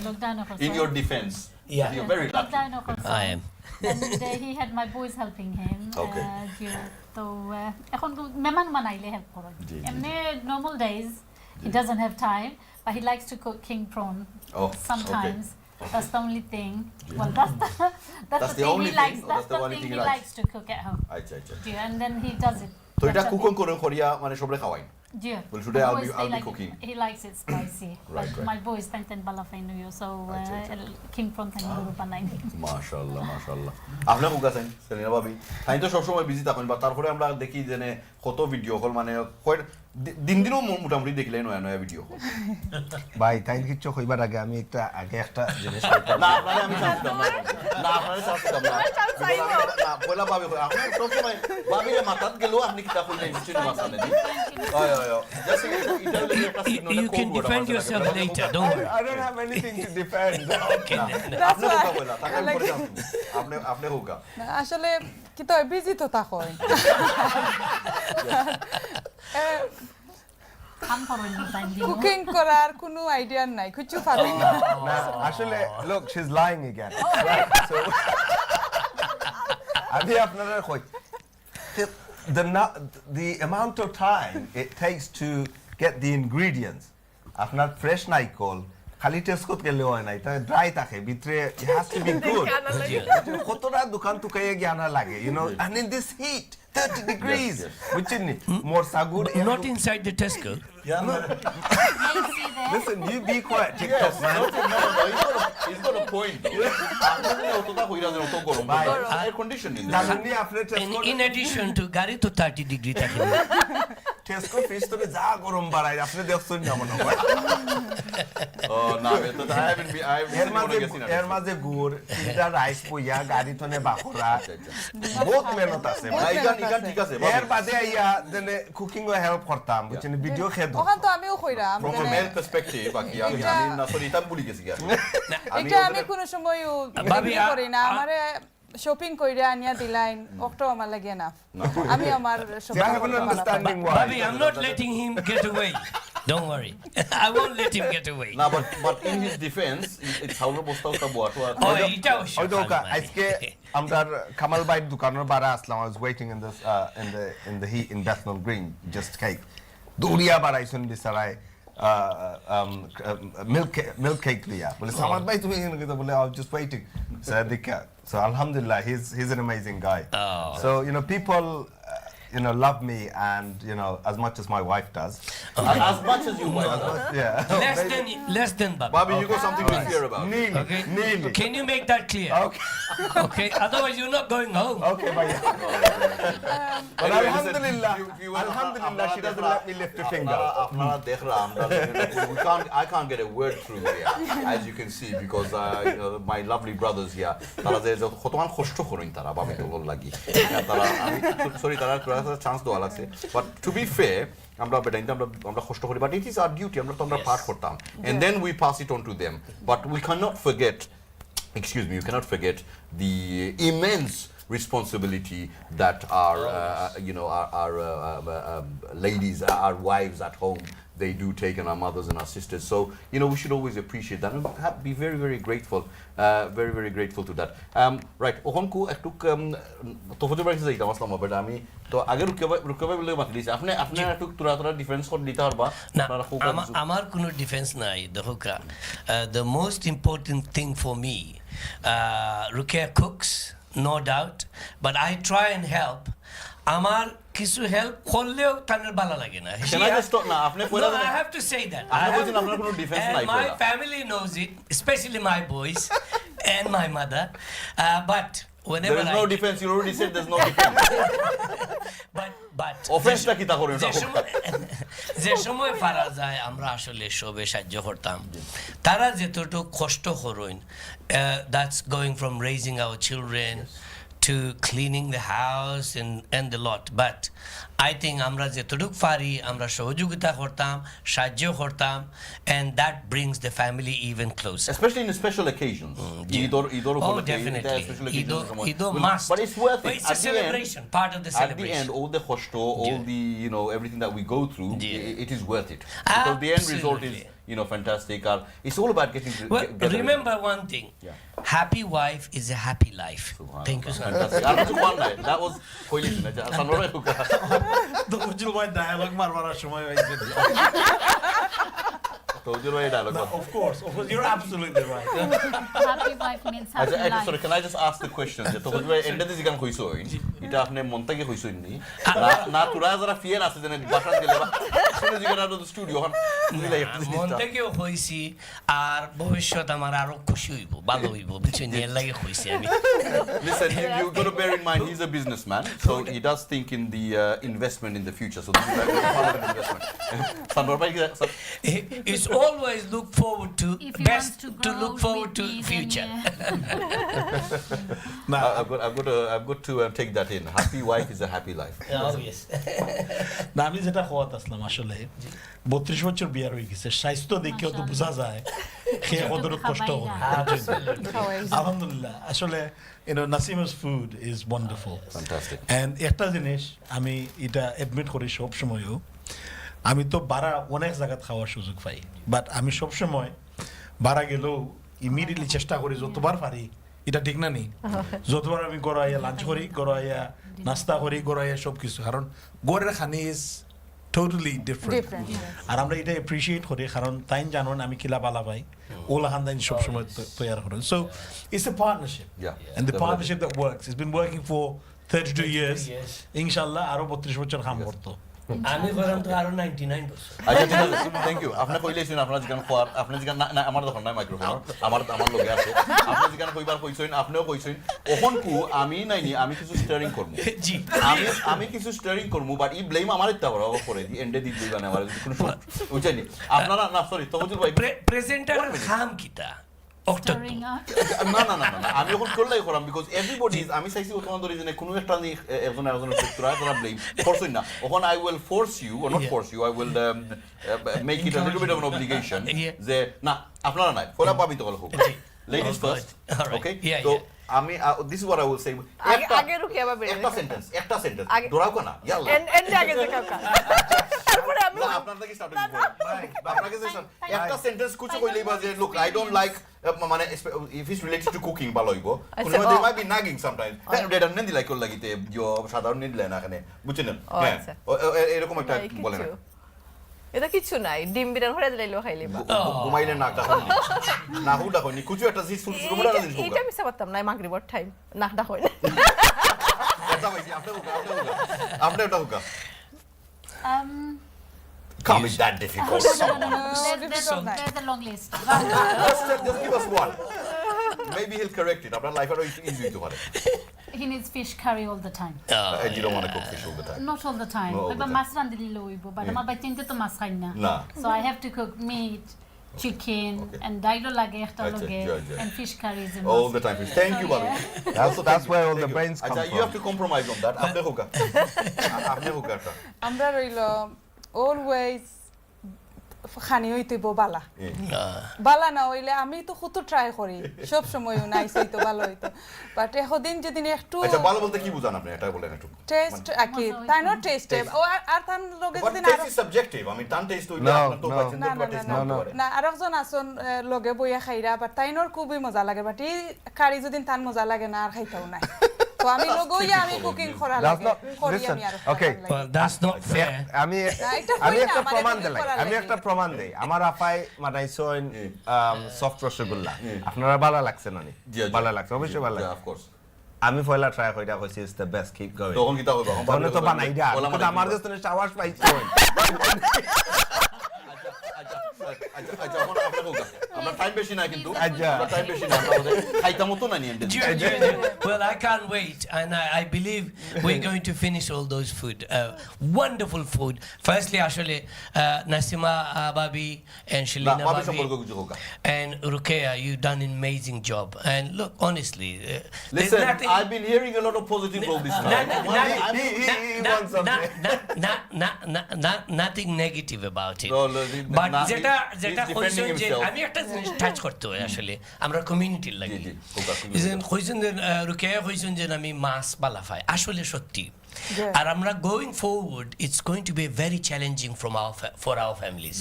lockdown in your defense you're very lucky I am. and he had my boys helping him Okay. তো এখন মেহমান বানাইলে হেল্প করে এমনি normal days he doesn't have time but he likes to cook king prawn sometimes that's the only thing well that's the only thing he thing likes that's the only thing thing he he likes to cook at home আচ্ছা আচ্ছা and then he does it তো এটা cooking করে করিয়া মানে সবরে খাওয়াই Yeah. Well, today I'll be like cooking. He likes it spicy. Right. My boys think then balafino so king prawn thing guru banai. মাশাআল্লাহ আপনি কোকা চাই সেলিনা ভাবি তাই তো সব সময় বিজি থাকেন বা তারপরে আমরা দেখি যে কত ভিডিও কল মানে দিনও মোটামুটি দেখলে নয়া ভিডিও কল ভাই তাই কিছু কইবার আগে আমি একটা জিনিস না মানে আমি চাইতাম না আপনারা চাইতাম না পয়লা ভাবি আপনি সব সময় ভাবিলে মাথাত গেল আপনি কিতাব কইলেন কিছু মাসালে You can defend yourself later, don't worry. I don't have anything to defend. Okay, আপনি কোকা বলা তাকে পরে যান আপনি কোকা আসলে কি তো বিজি তো তা হয় কাম করেন না টাইম দিও কুকিং করার কোনো আইডিয়া নাই কিছু পারি না আসলে look she's lying again so আমি আপনারা কই the amount of time it takes to get the ingredients আপনার ফ্রেশ নাইকল খালি টেস্ট করতে গেলে হয় নাই তাই ড্রাই থাকে ভিতরে it has to be good কতটা দোকান তুকাইয়ে জ্ঞানা লাগে you know and in this heat 30 degrees বুঝছেন নি মোর সাগুর Not inside the Tesco. listen you be quiet TikTok man he's got a point আপনি অতটা কইরা দেন অত গরম ভাই এয়ার কন্ডিশনিং জানি আপনি টেস্ট In addition to গাড়ি তো 30 ডিগ্রি থাকে টেস্কো ফিশ তো যা গরম বাড়ায় আপনি দেখছেন না মনে হয় ও না তো I haven't been এর মাঝে গুড় সিজা রাইস পইয়া গাড়ি তনে বাখরা বহুত মেহনত আছে ভাই ইগান ঠিক আছে এর বাদে আইয়া দেনে কুকিং এ হেল্প করতাম বুঝছেন ভিডিও খেদ ওখান তো আমিও কইরাম from a male perspective বাকি আমি না সরি তা ভুলি গেছি এটা আমি কোনো সময় ভাবি, করি না আমারে শপিং কইরা আনিয়া দিলাইন অক্টো আমার লাগে না আমি আমার I have an understanding why Bobby, I'm not letting him get away. Don't worry. I won't let him get away. না but in his defense it's how বস্তা উস্তা বোয়াটো Oh, এটাও ওইটা আজকে আমরা কামাল ভাইয়ের দোকানের বারা আসলাম I was waiting in the heat in Bethnal Green just cake দৌড়িয়া বাড়াইছেন বিছারায় milk cake লিয়া বলে সামাদ ভাই তুমি এখানে বলে I was just waiting so alhamdulillah he's an amazing guy so you know people love me and as much as my wife does. As much as you want. Yeah. Less than Bobby. Bobby, you got something to fear about. Nearly. Okay. Nearly. Can you make that clear? Okay. Okay. Otherwise, you're not going home. Okay, but but Anyway, alhamdulillah, listen, you were- alhamdulillah, she doesn't let me lift a finger. I can't get a word through here, as you can see, because my lovely brothers here. Sorry, chance দেওয়া লাগছে. But to be fair, আমরা কষ্ট করি, but it is our duty. আমরা পাঠ করতাম, and then we pass it on to them. But we cannot forget. Excuse me, you cannot forget the immense responsibility that our ladies, our wives at home, they do take, and our mothers and our sisters. So we should always appreciate that and be very, very grateful, very grateful to that. Right, ওখানকু একটু তফজুল ভাই যাইতাম আসলাম but আমি তো আগে রুকবে বলে মাতি দিছি আপনি একটু তোরা ডিফারেন্স করে দিতে পারবা না আমার কোনো ডিফেন্স নাই দেখো the most important thing for me Rukia cooks no doubt but I try and help আমার কিছু হেল্প করলেও তাদের ভালো লাগে না No, I have to say that my family knows it, especially my boys and my mother, but whenever there is no defense. You already said there's no defense. but offense টা কি তা করেন যে সময় পারা যায় আমরা আসলে সবে সাহায্য করতাম তারা যেতটুকু কষ্ট করেন that's going from raising our children to cleaning the house and the lot, but I think আমরা যেতটুকু পারি আমরা সহযোগিতা করতাম সাহায্য করতাম and that brings the family even closer, especially in special occasions. Oh, definitely. Eid must, but it's worth it. It's a celebration, part of the celebration. At the end, all the khoshto, all the everything that we go through, it is worth it, because the end result is fantastic. It's all about getting together. Remember one thing, happy wife is a happy life. Thank you so much. That was তো উজ্জ্বল ভাই dialogue মারবার সময় হয়েছে Of course, you're absolutely right. Happy wife means happy life. Sorry, can I just ask the question? তো এন্ডে দিছি গান কইছই এটা আপনি মন থেকে কইছই নি না তোরা যারা ফিয়ার আছে যেন বাসা দিলে বা শুনে জিগান আউট অফ দ্য স্টুডিও হন মন থেকেও কইছি আর ভবিষ্যৎ আমার আরো খুশি হইব ভালো হইব বুঝছেন এর লাগি কইছি আমি Listen, you got to bear in mind he's a businessman, so he does think in the investment in the future. So this is like part of an investment. Sanwar bhai it's always look forward to If he best wants to to grow look forward with to me, then future. I've got to take that in. Happy wife is a happy life. Oh yes. না আমি যেটা খোয়াত আসলাম আসলে 32 বছর বিয়ার হয়ে গেছে স্বাস্থ্য দেখেও তো বোঝা যায় খেয়ে কতটুকু কষ্ট করে আলহামদুলিল্লাহ আসলে Nasima's food is wonderful, fantastic, and একটা জিনিস আমি এটা অ্যাডমিট করি সব সময়ও আমি তো বারা অনেক জায়গা খাওয়ার সুযোগ পাই বাট আমি সব সময় বারা গেলেও ইমিডিয়েটলি চেষ্টা করি যতবার পারি এটা ঠিক না নি যতবার আমি গড়াইয়া লাঞ্চ করি গড়াইয়া নাস্তা করি গড়াইয়া সব কিছু কারণ গড়ের খানি ইজ টোটালি ডিফারেন্ট আর আমরা এটা অ্যাপ্রিসিয়েট করি কারণ তাই জানেন আমি কিলা বালা পাই ওলা খানদানি সব সময় তৈরি করেন so it's a partnership and the partnership that works it's been working for 32 years ইনশাআল্লাহ আরো 32 বছর কাম করতে আমি বললাম তো আরো 99 বছর আচ্ছা ঠিক আছে থ্যাংক ইউ আপনি কইলেছেন আপনারা যেখান খোয়ার আপনি যেখান না আমার দোকান নাই মাইক্রোফোন আমার লগে আছে আপনি যেখান কইবার কইছেন আপনিও কইছেন ওখন কু আমি নাইনি আমি কিছু স্টিয়ারিং করব জি আমি কিছু স্টিয়ারিং করব বাট ই ব্লেম আমারই তা বড় করে দি এন্ডে দি দিবা না আমার কোনো বুঝছেন আপনারা না সরি তবজুল ভাই প্রেজেন্টার খাম কিতা না আমি এখন করলাই করাম বিকজ এভরিবডি ইজ আমি চাইছি ওখান ধরে যে কোনো একটা একজন তোরা ব্লেম ফোর্সই না ওখান I will force you or not force you I will make it a little bit of an obligation যে না আপনারা নাই ফলা পাবি তো হোক লেডিস ফার্স্ট ওকে তো আমি this is what I will say আগে রুকিয়া বাবা একটা সেন্টেন্স দৌড়াও না ইয়াল্লা এন্ড আগে যে কাকা তারপরে আমি আপনার থেকে স্টার্ট করব আপনাকে একটা সেন্টেন্স কিছু কইলেই বা যে লুক আই ডোন্ট লাইক মানে if it's related to cooking ভালো হইব কোন মধ্যে might be nagging sometimes এটা নেন দিলাই কল লাগিতে ইয়ো সাধারণ নিন লেনা এখানে বুঝছেন হ্যাঁ এরকম একটা বলেন এটা কিছু নাই ডিম বিরান হয়ে দিলাইলো খাইলিবা ঘুমাইলে নাকটা হয়নি না হুডা হয়নি কিছু একটা জিনিস শুরু করে দিন এটা মিছা করতাম না মাগরিবর টাইম নাকটা হয় না মজা পাইছি আপনি ওটা হুকা Um, is that difficult? There's a long list. Just give us one. Maybe he'll correct it. আপনার লাইফ আরো ইজি হতে পারে। He needs fish curry all the time. And you don't want to cook fish all the time. Not all the time. Not all the But time. mas randili loibo. But আমার বাইতে তো মাছ খাই না। না। So I have to cook meat, chicken, and dailo lage একটা Acha, lage, yeah. and fish curry is a All must. the time. Thank you, Bobby. That's where all the brains come Acha, from. you have to compromise on that. আপনি হুকা। আপনি হুকাটা। আমরা রইল always খানি হইতেইব বালা বালা না হইলে আমি তো কত ট্রাই করি সব সময় নাইস হইতো ভালো হইতো বাট এদিন যেদিন একটু আচ্ছা ভালো বলতে কি বুঝান আপনি এটা বলেন একটু টেস্ট কি তাই না টেস্ট ও আর তার লগে But যেদিন taste is subjective. I mean, টান taste হইলে No, আপনার তো no. পাচ্ছেন না তো taste না হতে পারে। না আরেকজন আসন লগে বইয়া খাইরা বাট তাইনোর খুবই মজা লাগে বাট এই কারি যেদিন তান মজা লাগে না আর খাইতাও না তো আমি লগইয়া আমি কুকিং করা That's লাগে not, করি listen, আমি আর okay. Well, that's not fair. আমি এটা আমি কই না, একটা আমারে প্রমাণ cooking দিলাই করা আমি লাগে। একটা প্রমাণ দেই আমার আপাই বানাইছেন সফট রসগোল্লা আপনারা ভালো লাগছে না নি জি, জি। ভালো লাগছে অবশ্যই ভালো Yeah, লাগছে of course. আমি পয়লা ট্রাই কইরা কইছি is the best keep going তখন কি তা হইবা? তখন তো বানাই দা কিন্তু আমার কাছে সাবাস পাইছি আচ্ছা আমার আপনি হুকা। আমরা টাইম বেশি না কিন্তু। আচ্ছা। আমরা টাইম বেশি না। আমরা খাইতাম তো না নিয়ে। Well, I can't wait, and I believe we're going to finish all those food. Wonderful food. Firstly, actually, Nasima Babi and না Shalina ভাবি Babi সম্পর্ক কিছু হুকা। and Rukeya, you've done an amazing job. And look, honestly, there's Listen, nothing. I've been hearing a lot of positive all this time. Nothing negative about it. No, But না, যেটা he's যেটা defending কইছেন যে himself. আমি একটা জিনিস touch করতে হয় আসলে আমরা কমিউনিটির লাগি জি, হুকা, তুমি ইজেন কইছেন যে রুকেয়া কইছেন যে আমি মাছ পালা পাই আসলে সত্যি Yeah. আর আমরা going forward it's going to be very challenging for our families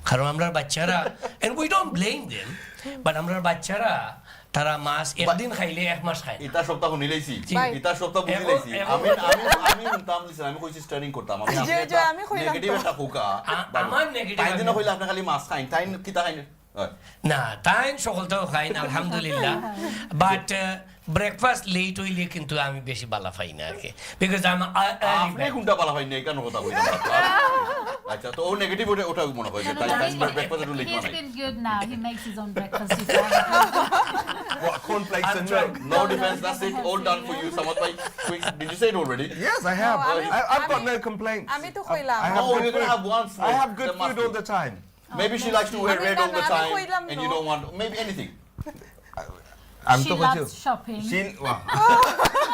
কারণ আমরা বাচ্চারা and we don't blame them but আমরা বাচ্চারা তারা মাছ একদিন খাইলে এক মাস খায় না। এটা সপ্তাহ নিলেইছি ভাই। এটা সপ্তাহ বুঝি লাইছি আমি উনতাম লিসেন আমি কইছি স্টার্নিং করতাম আমি আমি কইলাম নেগেটিভ তো। একটা হুকা আমার negative তাই দিন কইলে আপনি খালি মাছ খাইন তাই কি তা খাইন না তাই সকলটাও খাই না আলহামদুলিল্লাহ বাট ব্রেকফাস্ট লেট হইলে কিন্তু আমি বেশি বালা পাই না আর কি বিকজ আপনি কোনটা ভালো হয় না কেন কথা কইতাম আচ্ছা তো ও নেগেটিভ ওটা মনে হয় যে তাই তাই ব্রেকফাস্ট একটু লেট He's বানাই been good now. He makes his own breakfast before. what cornflakes and milk no defense that's it all done for you Samat bhai quick did you say it already yes I have No, I've got আমি- no complaints আমি তো কইলাম। I have oh good you're gonna food. have one I have good There must food all be. the time Maybe she likes to wear আমি red না, all the না, আমি time কইলাম and you no. don't want maybe anything I'm She talking to loves shopping. She wow.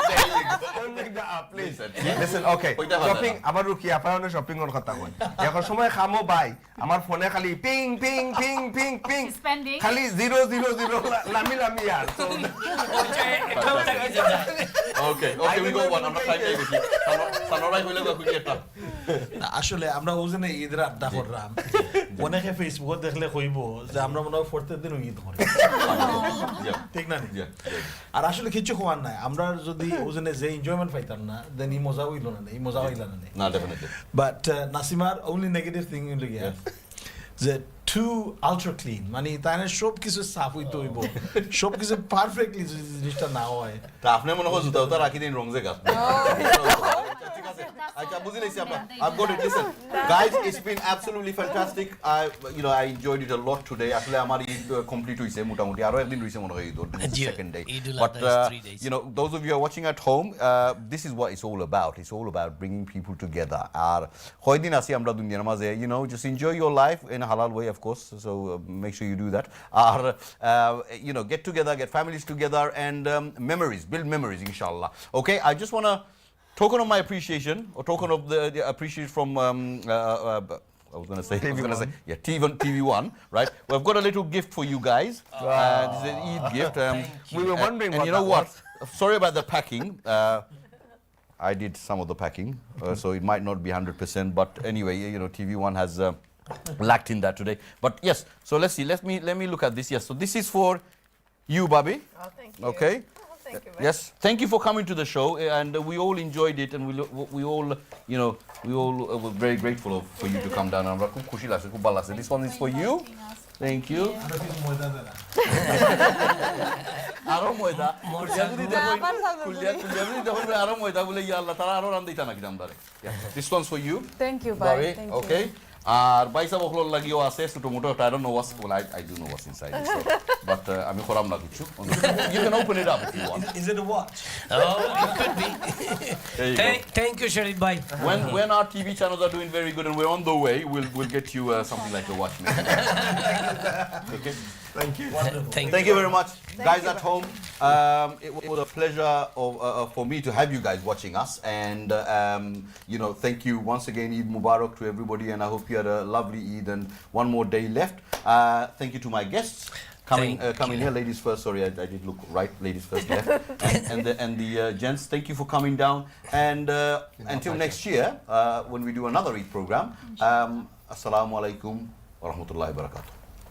There you go. Don't make that up, please. Listen, okay. ওইটা ভালো Shopping, আমার rookie আপনার shopping এর কথা কই। এখন সময় খামো বাই, আমার ফোনে খালি ping ping ping ping ping. She's spending. খালি 000 লামি লামি আর। So okay we go one আমরা টাইম নেই বেশি সানোরাই হইলে কই একটা না, আসলে আমরা ওজনে ঈদের আড্ডা করলাম অনেকে ফেসবুকে দেখলে কইব যে আমরা মনে হয় ফোর্থের দিন ঈদ করি ঠিক না নি? আর আসলে কিছু হওয়ার নাই আমরা যদি ওজনে যে এনজয়মেন্ট পাইতাম না দেন এই মজা হইল না এই মজা হইল না না ডেফিনেটলি বাট নাসিমার অনলি নেগেটিভ থিং ইন গিয়া যে টু আলট্রা ক্লিন মানে তাই না সব কিছু সাফ হইতে হইব সব কিছু পারফেক্টলি যদি জিনিসটা না হয় তা আপনি মনে হয় জুতা উতা রাখি দিন রংজে গাছ ঠিক আছে আচ্ছা বুঝি লাইছি আমরা I've got it listen guys it's been absolutely fantastic I enjoyed it a lot today আসলে আমার ঈদ কমপ্লিট হইছে মোটামুটি আরো একদিন রইছে মনে হয় Eid second day but those of you who are watching at home this is what it's all about bringing people together আর কয়দিন আছি আমরা দুনিয়ার মাঝে just enjoy your life in a halal way of course so make sure you do that or get together get families together and build memories inshallah okay I just want to token of my appreciation or token of the appreciation from I was going to say TV1 right well, I've got a little gift for you guys this is an Eid gift we were wondering and what you know that what sorry about the packing I did some of the packing so it might not be 100% but anyway TV1 has lacked in that today but yes so let's see let me look at this yes so this is for you Bobby Oh, thank you. okay Thank you. yes thank you for coming to the show and we all enjoyed it and we all were very grateful for you to come down আমরা খুব খুশি লাগছে খুব ভালো লাগছে this one is for you Thank you. আরো কিছু ময়দা দেন আরো ময়দা কুলিয়া যদি দেখো আবার সাজা কুলিয়া যদি দেখো আরো ময়দা বলে ইয়া আল্লাহ তারা আরো রান দিতা নাকি দামদারে this one's for you thank you ভাই Bobby, থ্যাংক okay আর বাইসা বখলর লাগিও আছে ছোট মোটো I don't know what's well I do know what's inside so, but আমি খরাম না কিছু you can open it up if you want Is it a watch? Oh, it could be. there you go Thank you, Sharif bhai. when our TV channels are doing very good and we're on the way we'll get you something like a watch okay Thank you. Thank you very much, guys at home. It was a pleasure for me to have you guys watching us, and you know, thank you once again. Eid Mubarak to everybody, and I hope you had a lovely Eid and one more day left. Thank you to my guests. Coming here, ladies first. Sorry, I did look right. Ladies first, left, and the gents. Thank you for coming down. And until next year, when we do another Eid program, Assalamu alaikum wa rahmatullahi wa barakatuh.